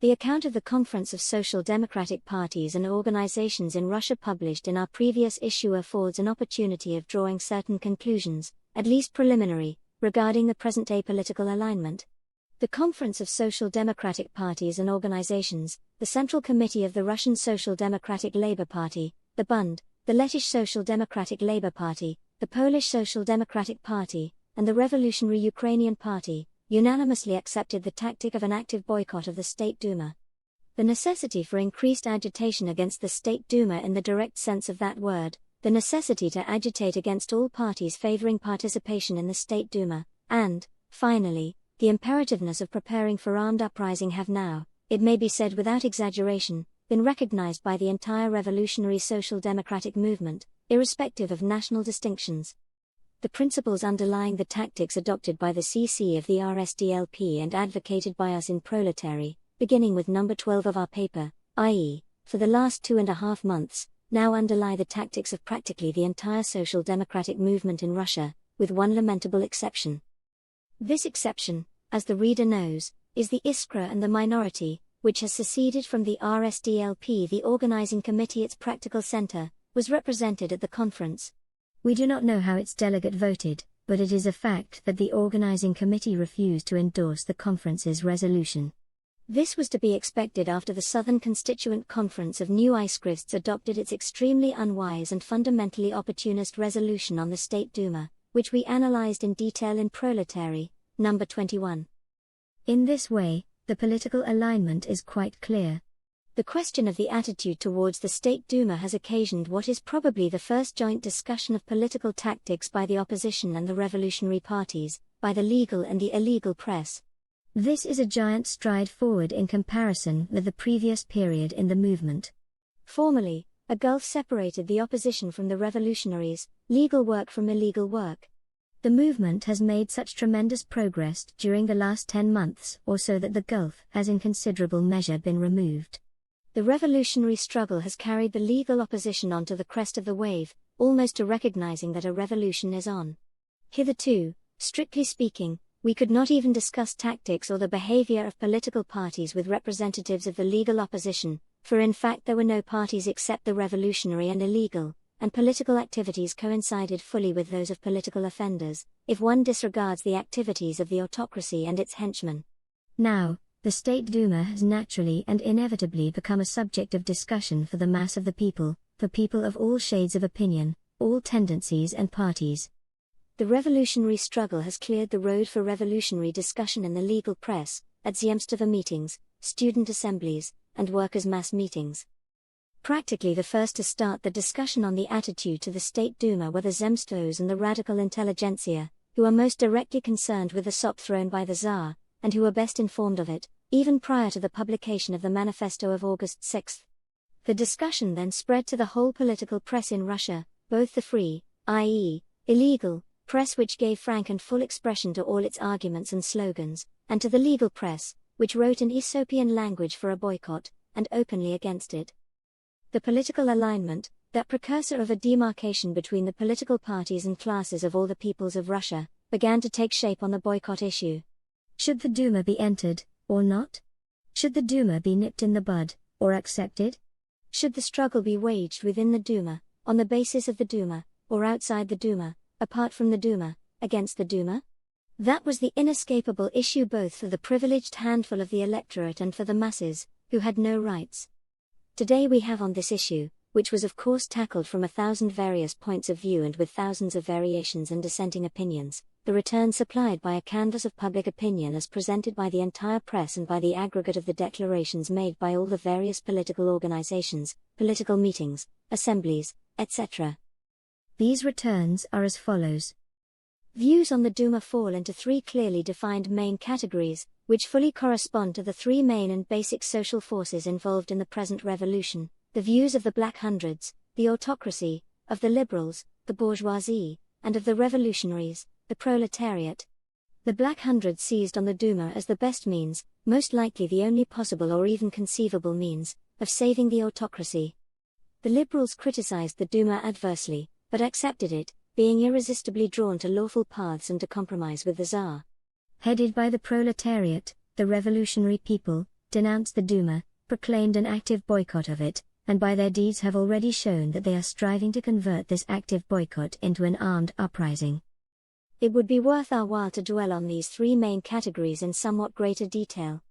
The account of the Conference of Social Democratic Parties and Organizations in Russia published in our previous issue affords an opportunity of drawing certain conclusions, at least preliminary, regarding the present-day political alignment. The Conference of Social Democratic Parties and Organizations, the Central Committee of the Russian Social Democratic Labour Party, the Bund, the Lettish Social Democratic Labour Party, the Polish Social Democratic Party, and the Revolutionary Ukrainian Party, unanimously accepted the tactic of an active boycott of the State Duma. The necessity for increased agitation against the State Duma in the direct sense of that word, the necessity to agitate against all parties favoring participation in the State Duma, and, finally, the imperativeness of preparing for armed uprising have now, it may be said without exaggeration, been recognized by the entire revolutionary social democratic movement, irrespective of national distinctions. The principles underlying the tactics adopted by the CC of the RSDLP and advocated by us in Proletary, beginning with number 12 of our paper, i.e., for the last 2.5 months, now underlie the tactics of practically the entire social democratic movement in Russia, with one lamentable exception. This exception, as the reader knows, is the Iskra and the minority, which has seceded from the RSDLP. The organizing committee, its practical center, was represented at the conference. We do not know how its delegate voted, but it is a fact that the organizing committee refused to endorse the conference's resolution. This was to be expected after the Southern Constituent Conference of New Iskrists adopted its extremely unwise and fundamentally opportunist resolution on the State Duma, which we analyzed in detail in Proletary, number 21. In this way, the political alignment is quite clear. The question of the attitude towards the State Duma has occasioned what is probably the first joint discussion of political tactics by the opposition and the revolutionary parties, by the legal and the illegal press. This is a giant stride forward in comparison with the previous period in the movement. Formerly, a gulf separated the opposition from the revolutionaries, legal work from illegal work. The movement has made such tremendous progress during the last 10 months or so that the gulf has in considerable measure been removed. The revolutionary struggle has carried the legal opposition onto the crest of the wave, almost to recognizing that a revolution is on. Hitherto, strictly speaking, we could not even discuss tactics or the behavior of political parties with representatives of the legal opposition, for in fact there were no parties except the revolutionary and illegal, and political activities coincided fully with those of political offenders, if one disregards the activities of the autocracy and its henchmen. Now, the State Duma has naturally and inevitably become a subject of discussion for the mass of the people, for people of all shades of opinion, all tendencies and parties. The revolutionary struggle has cleared the road for revolutionary discussion in the legal press, at Zemstva meetings, student assemblies, and workers' mass meetings. Practically the first to start the discussion on the attitude to the State Duma were the Zemstvos and the radical intelligentsia, who are most directly concerned with the sop thrown by the Tsar, and who were best informed of it, even prior to the publication of the manifesto of August 6. The discussion then spread to the whole political press in Russia, both the free, i.e., illegal, press which gave frank and full expression to all its arguments and slogans, and to the legal press, which wrote in Aesopian language for a boycott, and openly against it. The political alignment, that precursor of a demarcation between the political parties and classes of all the peoples of Russia, began to take shape on the boycott issue. Should the Duma be entered, or not? Should the Duma be nipped in the bud, or accepted? Should the struggle be waged within the Duma, on the basis of the Duma, or outside the Duma, apart from the Duma, against the Duma? That was the inescapable issue both for the privileged handful of the electorate and for the masses, who had no rights. Today we have on this issue, which was of course tackled from 1,000 various points of view and with thousands of variations and dissenting opinions, the return supplied by a canvass of public opinion as presented by the entire press and by the aggregate of the declarations made by all the various political organizations, political meetings, assemblies, etc. These returns are as follows. Views on the Duma fall into three clearly defined main categories, which fully correspond to the three main and basic social forces involved in the present revolution: the views of the Black Hundreds, the autocracy, of the liberals, the bourgeoisie, and of the revolutionaries, the proletariat. The Black Hundreds seized on the Duma as the best means, most likely the only possible or even conceivable means, of saving the autocracy. The liberals criticized the Duma adversely, but accepted it, being irresistibly drawn to lawful paths and to compromise with the Tsar. Headed by the proletariat, the revolutionary people, denounced the Duma, proclaimed an active boycott of it, and by their deeds have already shown that they are striving to convert this active boycott into an armed uprising. It would be worth our while to dwell on these three main categories in somewhat greater detail.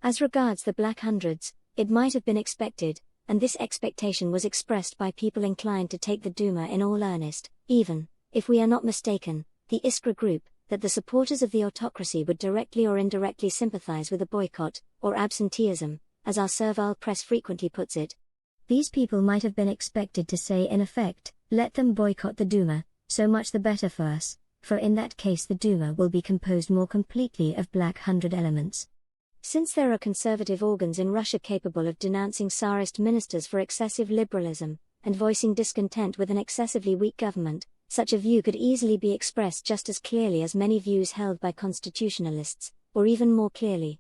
As regards the Black Hundreds, it might have been expected, and this expectation was expressed by people inclined to take the Duma in all earnest, even, if we are not mistaken, the Iskra group, that the supporters of the autocracy would directly or indirectly sympathize with a boycott, or absenteeism, as our servile press frequently puts it. These people might have been expected to say in effect, let them boycott the Duma, so much the better for us, for in that case the Duma will be composed more completely of Black Hundred elements. Since there are conservative organs in Russia capable of denouncing Tsarist ministers for excessive liberalism, and voicing discontent with an excessively weak government, such a view could easily be expressed just as clearly as many views held by constitutionalists, or even more clearly.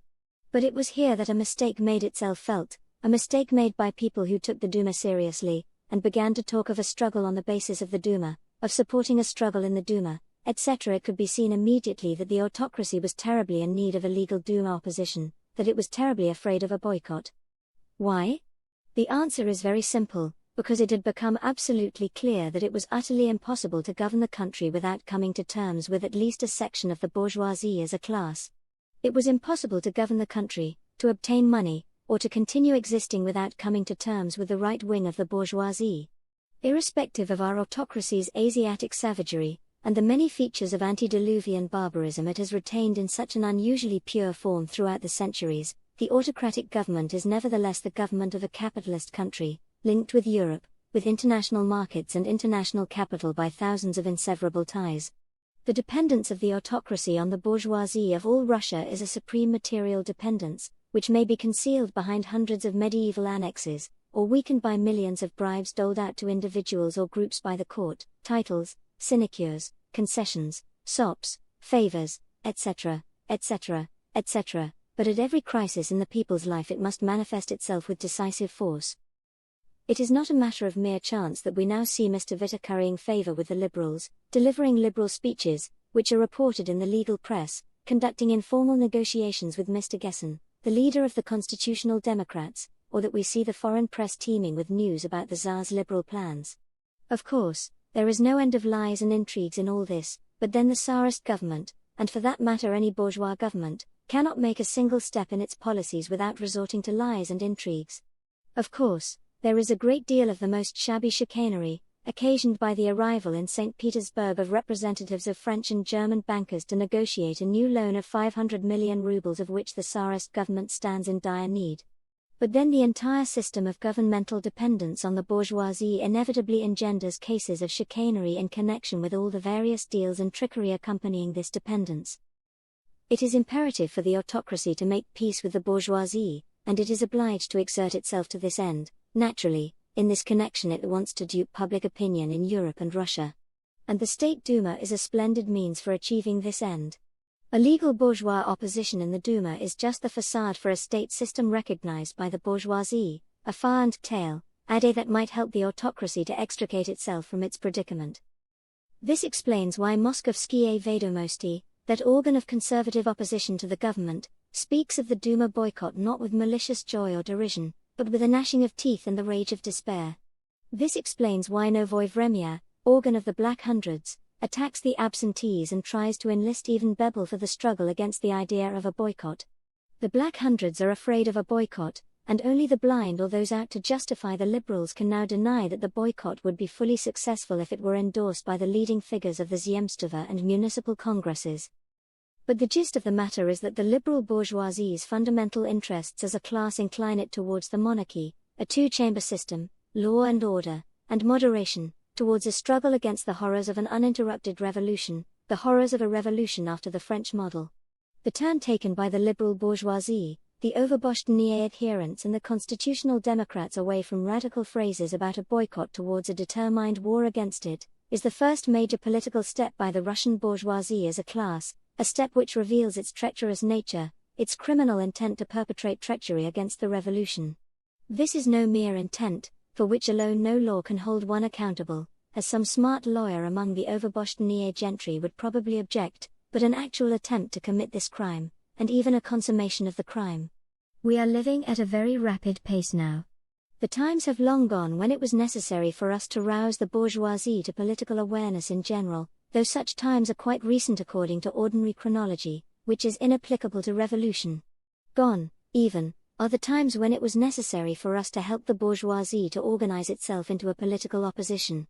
But it was here that a mistake made itself felt, a mistake made by people who took the Duma seriously, and began to talk of a struggle on the basis of the Duma, of supporting a struggle in the Duma, etc. It could be seen immediately that the autocracy was terribly in need of a legal Duma opposition, that it was terribly afraid of a boycott. Why? The answer is very simple, because it had become absolutely clear that it was utterly impossible to govern the country without coming to terms with at least a section of the bourgeoisie as a class. It was impossible to govern the country, to obtain money, or to continue existing without coming to terms with the right wing of the bourgeoisie. Irrespective of our autocracy's Asiatic savagery, and the many features of antediluvian barbarism it has retained in such an unusually pure form throughout the centuries, the autocratic government is nevertheless the government of a capitalist country, linked with Europe, with international markets and international capital by thousands of inseverable ties. The dependence of the autocracy on the bourgeoisie of all Russia is a supreme material dependence, which may be concealed behind hundreds of medieval annexes, or weakened by millions of bribes doled out to individuals or groups by the court, titles, sinecures, concessions, sops, favors, etc., etc., etc., but at every crisis in the people's life it must manifest itself with decisive force. It is not a matter of mere chance that we now see Mr. Witte currying favor with the liberals, delivering liberal speeches, which are reported in the legal press, conducting informal negotiations with Mr. Gessen, the leader of the Constitutional Democrats, or that we see the foreign press teeming with news about the Tsar's liberal plans. Of course, there is no end of lies and intrigues in all this, but then the Tsarist government, and for that matter any bourgeois government, cannot make a single step in its policies without resorting to lies and intrigues. Of course, there is a great deal of the most shabby chicanery, occasioned by the arrival in St. Petersburg of representatives of French and German bankers to negotiate a new loan of 500 million rubles of which the Tsarist government stands in dire need. But then the entire system of governmental dependence on the bourgeoisie inevitably engenders cases of chicanery in connection with all the various deals and trickery accompanying this dependence. It is imperative for the autocracy to make peace with the bourgeoisie, and it is obliged to exert itself to this end. Naturally, in this connection it wants to dupe public opinion in Europe and Russia. And the State Duma is a splendid means for achieving this end. A legal bourgeois opposition in the Duma is just the facade for a state system recognized by the bourgeoisie, a far-and tale, idea that might help the autocracy to extricate itself from its predicament. This explains why Moskovskiye Vedomosti, that organ of conservative opposition to the government, speaks of the Duma boycott not with malicious joy or derision, but with a gnashing of teeth and the rage of despair. This explains why Novoye Vremya, organ of the Black Hundreds, attacks the absentees and tries to enlist even Bebel for the struggle against the idea of a boycott. The Black Hundreds are afraid of a boycott, and only the blind or those out to justify the liberals can now deny that the boycott would be fully successful if it were endorsed by the leading figures of the Zemstva and municipal congresses. But the gist of the matter is that the liberal bourgeoisie's fundamental interests as a class incline it towards the monarchy, a two-chamber system, law and order, and moderation, towards a struggle against the horrors of an uninterrupted revolution, the horrors of a revolution after the French model. The turn taken by the liberal bourgeoisie, the Overboschnier adherents and the constitutional Democrats away from radical phrases about a boycott towards a determined war against it, is the first major political step by the Russian bourgeoisie as a class, a step which reveals its treacherous nature, its criminal intent to perpetrate treachery against the revolution. This is no mere intent, for which alone no law can hold one accountable, as some smart lawyer among the Overboschnier gentry would probably object, but an actual attempt to commit this crime, and even a consummation of the crime. We are living at a very rapid pace now. The times have long gone when it was necessary for us to rouse the bourgeoisie to political awareness in general, though such times are quite recent according to ordinary chronology, which is inapplicable to revolution. Gone, even, are the times when it was necessary for us to help the bourgeoisie to organize itself into a political opposition.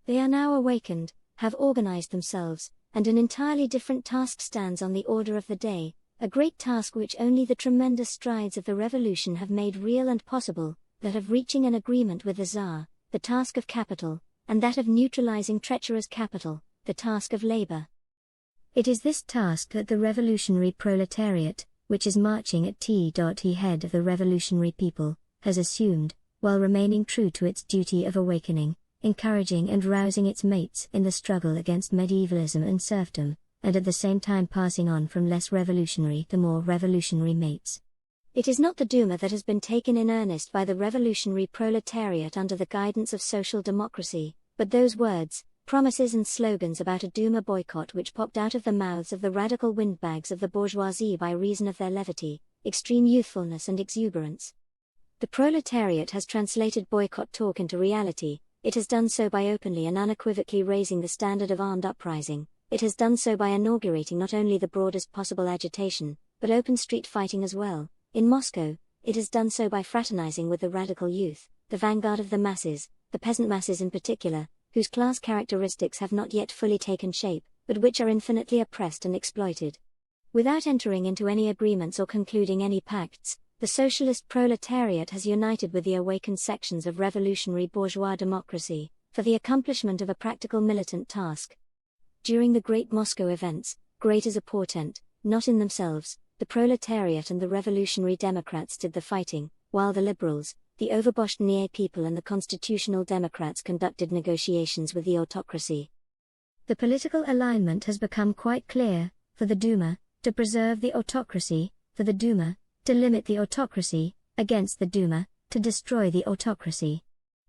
They are now awakened, have organized themselves, and an entirely different task stands on the order of the day, a great task which only the tremendous strides of the revolution have made real and possible, that of reaching an agreement with the Tsar, the task of capital, and that of neutralizing treacherous capital, the task of labor. It is this task that the revolutionary proletariat, which is marching at the head of the revolutionary people, has assumed, while remaining true to its duty of awakening, encouraging and rousing its mates in the struggle against medievalism and serfdom, and at the same time passing on from less revolutionary to more revolutionary mates. It is not the Duma that has been taken in earnest by the revolutionary proletariat under the guidance of social democracy, but those words, promises and slogans about a Duma boycott which popped out of the mouths of the radical windbags of the bourgeoisie by reason of their levity, extreme youthfulness and exuberance. The proletariat has translated boycott talk into reality. It has done so by openly and unequivocally raising the standard of armed uprising. It has done so by inaugurating not only the broadest possible agitation, but open street fighting as well. In Moscow, it has done so by fraternizing with the radical youth, the vanguard of the masses, the peasant masses in particular, whose class characteristics have not yet fully taken shape, but which are infinitely oppressed and exploited. Without entering into any agreements or concluding any pacts, the socialist proletariat has united with the awakened sections of revolutionary bourgeois democracy, for the accomplishment of a practical militant task. During the great Moscow events, great as a portent, not in themselves, the proletariat and the revolutionary Democrats did the fighting, while the liberals, the overboschnie people and the constitutional Democrats conducted negotiations with the autocracy. The political alignment has become quite clear, for the Duma, to preserve the autocracy, for the Duma, to limit the autocracy, against the Duma, to destroy the autocracy.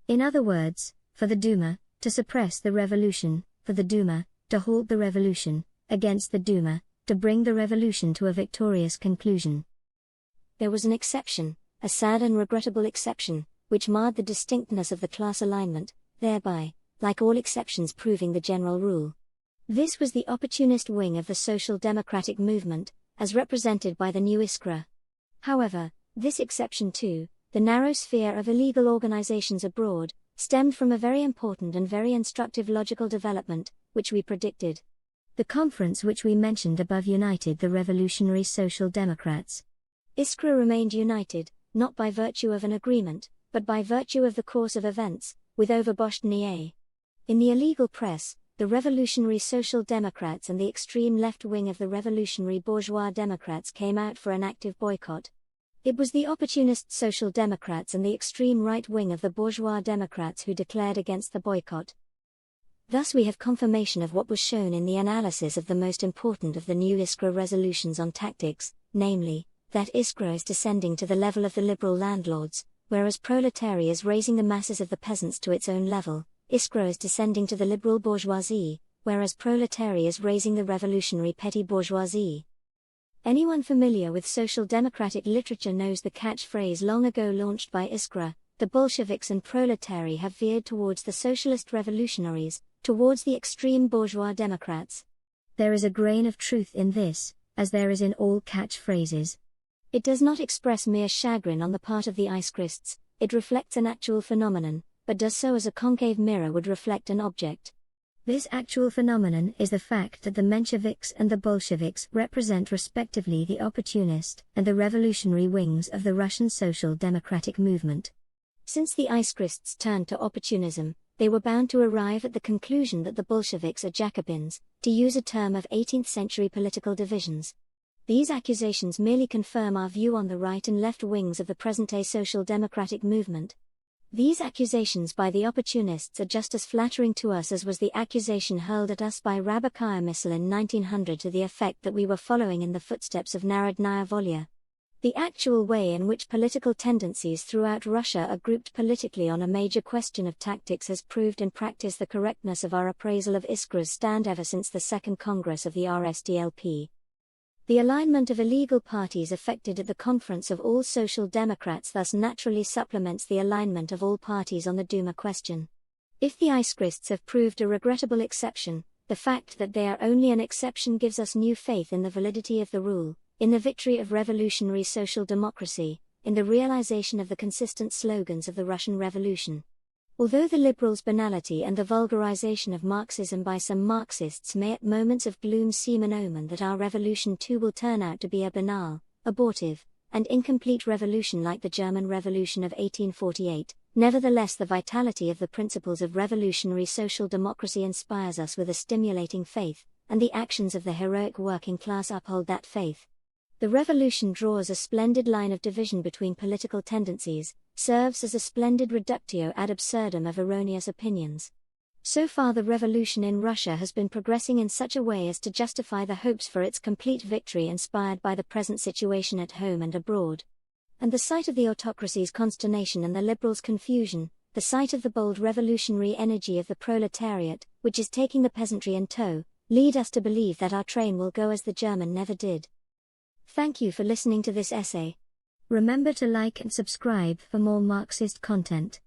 In other words, for the Duma, to suppress the revolution, for the Duma, to halt the revolution, against the Duma, to bring the revolution to a victorious conclusion. There was an exception, a sad and regrettable exception, which marred the distinctness of the class alignment, thereby, like all exceptions, proving the general rule. This was the opportunist wing of the social democratic movement, as represented by the new Iskra. However, this exception too, the narrow sphere of illegal organizations abroad, stemmed from a very important and very instructive logical development, which we predicted. The conference which we mentioned above united the revolutionary social democrats. Iskra remained united, not by virtue of an agreement, but by virtue of the course of events, with overboschnie. In the illegal press, the revolutionary social democrats and the extreme left wing of the revolutionary bourgeois democrats came out for an active boycott. It was the opportunist social democrats and the extreme right wing of the bourgeois democrats who declared against the boycott. Thus we have confirmation of what was shown in the analysis of the most important of the new Iskra resolutions on tactics, namely, that Iskra is descending to the level of the liberal landlords, whereas proletariat is raising the masses of the peasants to its own level. Iskra is descending to the liberal bourgeoisie, whereas proletariat is raising the revolutionary petty bourgeoisie. Anyone familiar with social democratic literature knows the catchphrase long ago launched by Iskra: the Bolsheviks and proletariat have veered towards the socialist revolutionaries, towards the extreme bourgeois democrats. There is a grain of truth in this, as there is in all catchphrases. It does not express mere chagrin on the part of the Iskrists, it reflects an actual phenomenon, but does so as a concave mirror would reflect an object. This actual phenomenon is the fact that the Mensheviks and the Bolsheviks represent respectively the opportunist and the revolutionary wings of the Russian social democratic movement. Since the Iskrists turned to opportunism, they were bound to arrive at the conclusion that the Bolsheviks are Jacobins, to use a term of 18th-century political divisions. These accusations merely confirm our view on the right and left wings of the present-day social democratic movement. These accusations by the opportunists are just as flattering to us as was the accusation hurled at us by Rabakaya Missile in 1900 to the effect that we were following in the footsteps of Narodnaya Volya. The actual way in which political tendencies throughout Russia are grouped politically on a major question of tactics has proved in practice the correctness of our appraisal of Iskra's stand ever since the Second Congress of the RSDLP. The alignment of illegal parties affected at the Conference of All Social Democrats thus naturally supplements the alignment of all parties on the Duma question. If the Iskrists have proved a regrettable exception, the fact that they are only an exception gives us new faith in the validity of the rule, in the victory of revolutionary social democracy, in the realization of the consistent slogans of the Russian Revolution. Although the liberals' banality and the vulgarization of Marxism by some Marxists may at moments of gloom seem an omen that our revolution too will turn out to be a banal, abortive, and incomplete revolution like the German Revolution of 1848, nevertheless the vitality of the principles of revolutionary social democracy inspires us with a stimulating faith, and the actions of the heroic working class uphold that faith. The revolution draws a splendid line of division between political tendencies, serves as a splendid reductio ad absurdum of erroneous opinions. So far the revolution in Russia has been progressing in such a way as to justify the hopes for its complete victory inspired by the present situation at home and abroad. And the sight of the autocracy's consternation and the liberals' confusion, the sight of the bold revolutionary energy of the proletariat, which is taking the peasantry in tow, lead us to believe that our train will go as the German never did. Thank you for listening to this essay. Remember to like and subscribe for more Marxist content.